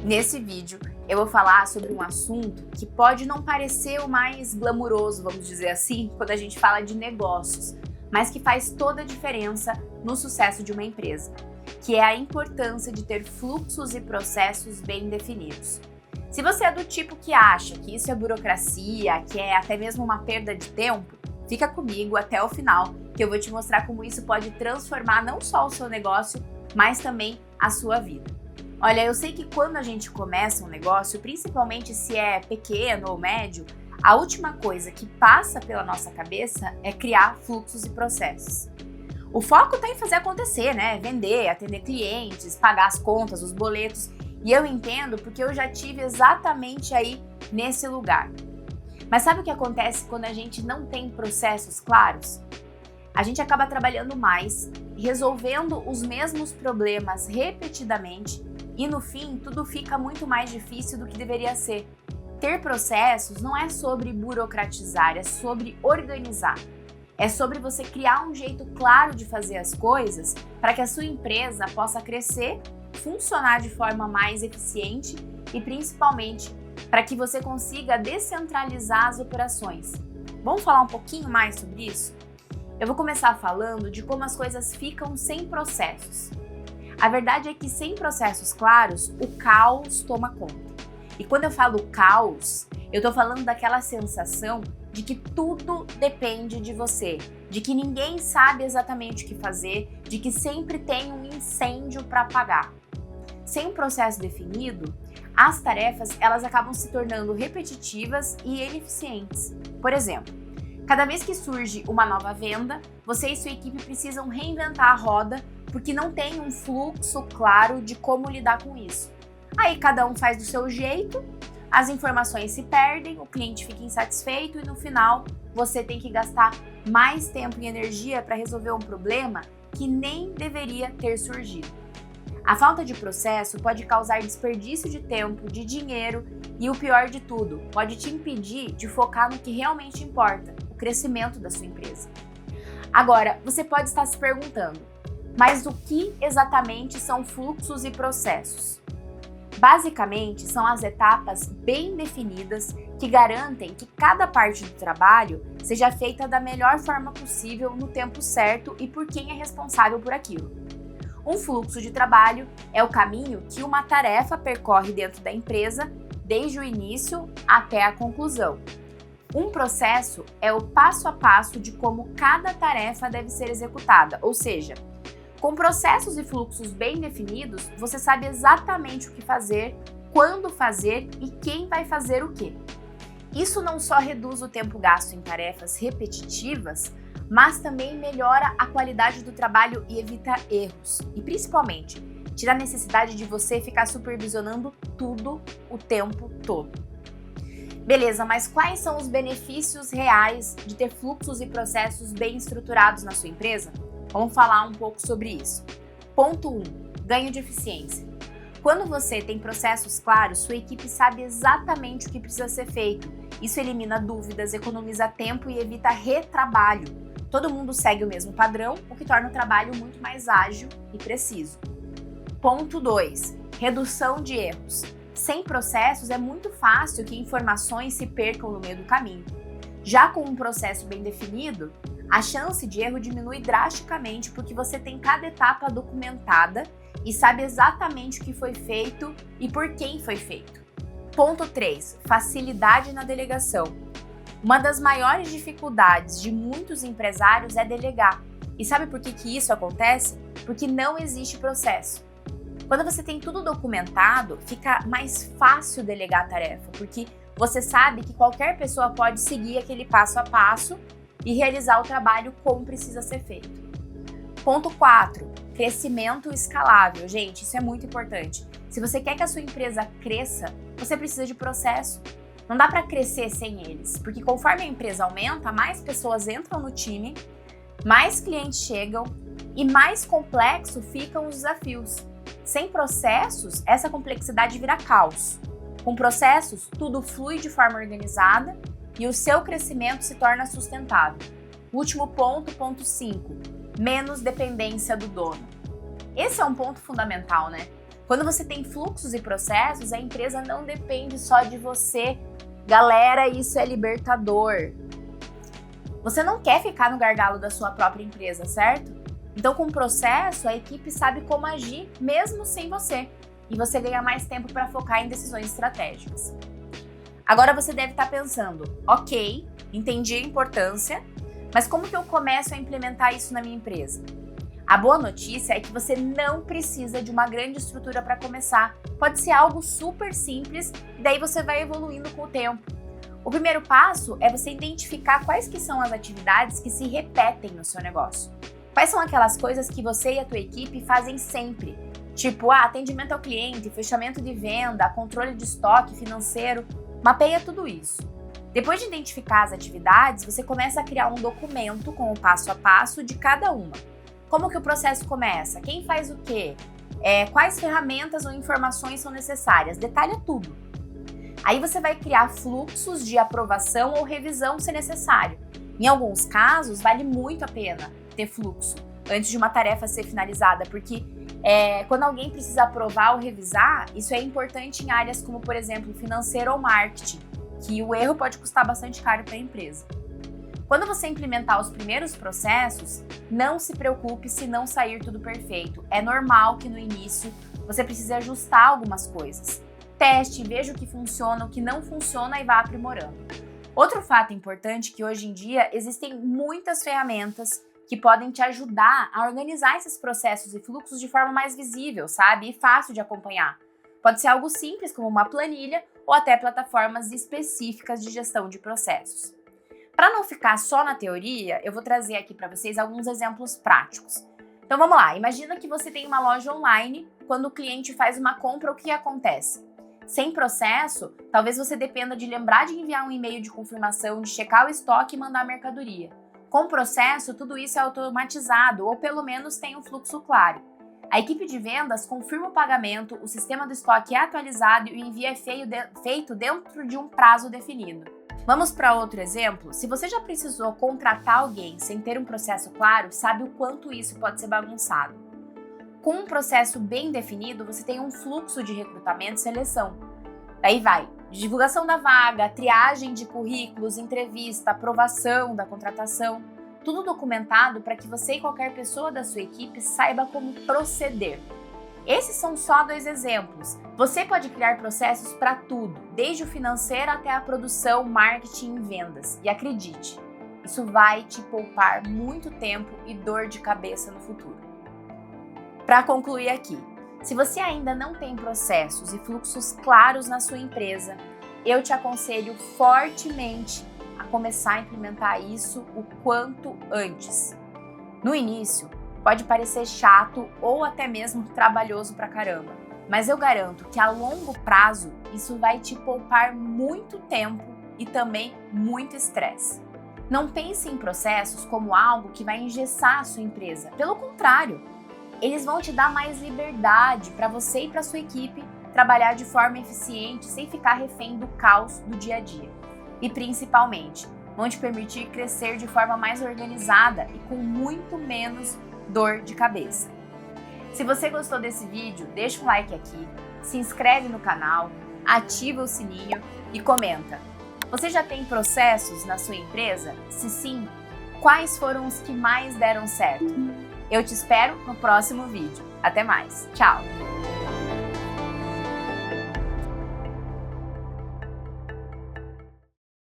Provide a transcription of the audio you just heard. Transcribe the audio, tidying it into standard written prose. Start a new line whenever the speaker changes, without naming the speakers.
Nesse vídeo, eu vou falar sobre um assunto que pode não parecer o mais glamuroso, vamos dizer assim, quando a gente fala de negócios, mas que faz toda a diferença no sucesso de uma empresa, que é a importância de ter fluxos e processos bem definidos. Se você é do tipo que acha que isso é burocracia, que é até mesmo uma perda de tempo, fica comigo até o final, que eu vou te mostrar como isso pode transformar não só o seu negócio, mas também a sua vida. Olha, eu sei que quando a gente começa um negócio, principalmente se é pequeno ou médio, a última coisa que passa pela nossa cabeça é criar fluxos e processos. O foco está em fazer acontecer, né? Vender, atender clientes, pagar as contas, os boletos. E eu entendo porque eu já tive exatamente aí nesse lugar. Mas sabe o que acontece quando a gente não tem processos claros? A gente acaba trabalhando mais, resolvendo os mesmos problemas repetidamente e no fim tudo fica muito mais difícil do que deveria ser. Ter processos não é sobre burocratizar, é sobre organizar. É sobre você criar um jeito claro de fazer as coisas para que a sua empresa possa crescer, funcionar de forma mais eficiente e principalmente para que você consiga descentralizar as operações. Vamos falar um pouquinho mais sobre isso? Eu vou começar falando de como as coisas ficam sem processos. A verdade é que sem processos claros, o caos toma conta. E quando eu falo caos, eu tô falando daquela sensação de que tudo depende de você, de que ninguém sabe exatamente o que fazer, de que sempre tem um incêndio para apagar. Sem um processo definido, as tarefas elas acabam se tornando repetitivas e ineficientes. Por exemplo, cada vez que surge uma nova venda, você e sua equipe precisam reinventar a roda porque não tem um fluxo claro de como lidar com isso. Aí cada um faz do seu jeito, as informações se perdem, o cliente fica insatisfeito e no final você tem que gastar mais tempo e energia para resolver um problema que nem deveria ter surgido. A falta de processo pode causar desperdício de tempo, de dinheiro e o pior de tudo, pode te impedir de focar no que realmente importa, o crescimento da sua empresa. Agora, você pode estar se perguntando, mas o que exatamente são fluxos e processos? Basicamente, são as etapas bem definidas que garantem que cada parte do trabalho seja feita da melhor forma possível no tempo certo e por quem é responsável por aquilo. Um fluxo de trabalho é o caminho que uma tarefa percorre dentro da empresa, desde o início até a conclusão. Um processo é o passo a passo de como cada tarefa deve ser executada, ou seja, com processos e fluxos bem definidos, você sabe exatamente o que fazer, quando fazer e quem vai fazer o quê. Isso não só reduz o tempo gasto em tarefas repetitivas, mas também melhora a qualidade do trabalho e evita erros. E principalmente, tira a necessidade de você ficar supervisionando tudo o tempo todo. Beleza, mas quais são os benefícios reais de ter fluxos e processos bem estruturados na sua empresa? Vamos falar um pouco sobre isso. Ponto 1. Ganho de eficiência. Quando você tem processos claros, sua equipe sabe exatamente o que precisa ser feito. Isso elimina dúvidas, economiza tempo e evita retrabalho. Todo mundo segue o mesmo padrão, o que torna o trabalho muito mais ágil e preciso. Ponto 2. Redução de erros. Sem processos, é muito fácil que informações se percam no meio do caminho. Já com um processo bem definido, a chance de erro diminui drasticamente porque você tem cada etapa documentada e sabe exatamente o que foi feito e por quem foi feito. Ponto 3. Facilidade na delegação. Uma das maiores dificuldades de muitos empresários é delegar. E sabe por que isso acontece? Porque não existe processo. Quando você tem tudo documentado, fica mais fácil delegar a tarefa, porque você sabe que qualquer pessoa pode seguir aquele passo a passo e realizar o trabalho como precisa ser feito. Ponto 4. Crescimento escalável. Gente, isso é muito importante. Se você quer que a sua empresa cresça, você precisa de processo. Não dá para crescer sem eles, porque conforme a empresa aumenta, mais pessoas entram no time, mais clientes chegam e mais complexo ficam os desafios. Sem processos, essa complexidade vira caos. Com processos, tudo flui de forma organizada e o seu crescimento se torna sustentável. Último ponto, ponto 5. Menos dependência do dono. Esse é um ponto fundamental, né? Quando você tem fluxos e processos, a empresa não depende só de você. Galera, isso é libertador. Você não quer ficar no gargalo da sua própria empresa, certo? Então, com o processo, a equipe sabe como agir, mesmo sem você. E você ganha mais tempo para focar em decisões estratégicas. Agora você deve estar pensando, ok, entendi a importância, mas como que eu começo a implementar isso na minha empresa? A boa notícia é que você não precisa de uma grande estrutura para começar. Pode ser algo super simples e daí você vai evoluindo com o tempo. O primeiro passo é você identificar quais que são as atividades que se repetem no seu negócio. Quais são aquelas coisas que você e a tua equipe fazem sempre? Tipo, atendimento ao cliente, fechamento de venda, controle de estoque financeiro. Mapeia tudo isso. Depois de identificar as atividades, você começa a criar um documento com o passo a passo de cada uma. Como que o processo começa? Quem faz o quê? Quais ferramentas ou informações são necessárias? Detalha tudo. Aí você vai criar fluxos de aprovação ou revisão se necessário. Em alguns casos, vale muito a pena ter fluxo antes de uma tarefa ser finalizada, porque quando alguém precisa aprovar ou revisar, isso é importante em áreas como, por exemplo, financeiro ou marketing, que o erro pode custar bastante caro para a empresa. Quando você implementar os primeiros processos, não se preocupe se não sair tudo perfeito. É normal que no início você precise ajustar algumas coisas. Teste, veja o que funciona, o que não funciona e vá aprimorando. Outro fato importante é que hoje em dia existem muitas ferramentas que podem te ajudar a organizar esses processos e fluxos de forma mais visível, sabe? E fácil de acompanhar. Pode ser algo simples como uma planilha ou até plataformas específicas de gestão de processos. Para não ficar só na teoria, eu vou trazer aqui para vocês alguns exemplos práticos. Então vamos lá, imagina que você tem uma loja online, quando o cliente faz uma compra, o que acontece? Sem processo, talvez você dependa de lembrar de enviar um e-mail de confirmação, de checar o estoque e mandar a mercadoria. Com processo, tudo isso é automatizado ou pelo menos tem um fluxo claro. A equipe de vendas confirma o pagamento, o sistema do estoque é atualizado e o envio é feito dentro de um prazo definido. Vamos para outro exemplo? Se você já precisou contratar alguém sem ter um processo claro, sabe o quanto isso pode ser bagunçado. Com um processo bem definido, você tem um fluxo de recrutamento e seleção. Daí vai divulgação da vaga, triagem de currículos, entrevista, aprovação da contratação, tudo documentado para que você e qualquer pessoa da sua equipe saiba como proceder. Esses são só 2 exemplos. Você pode criar processos para tudo, desde o financeiro até a produção, marketing e vendas. E acredite, isso vai te poupar muito tempo e dor de cabeça no futuro. Para concluir aqui, se você ainda não tem processos e fluxos claros na sua empresa, eu te aconselho fortemente a começar a implementar isso o quanto antes. No início, pode parecer chato ou até mesmo trabalhoso pra caramba, mas eu garanto que a longo prazo isso vai te poupar muito tempo e também muito estresse. Não pense em processos como algo que vai engessar a sua empresa. Pelo contrário, eles vão te dar mais liberdade para você e para sua equipe trabalhar de forma eficiente sem ficar refém do caos do dia a dia. E principalmente, vão te permitir crescer de forma mais organizada e com muito menos dor de cabeça. Se você gostou desse vídeo, deixa um like aqui, se inscreve no canal, ativa o sininho e comenta. Você já tem processos na sua empresa? Se sim, quais foram os que mais deram certo? Eu te espero no próximo vídeo. Até mais. Tchau!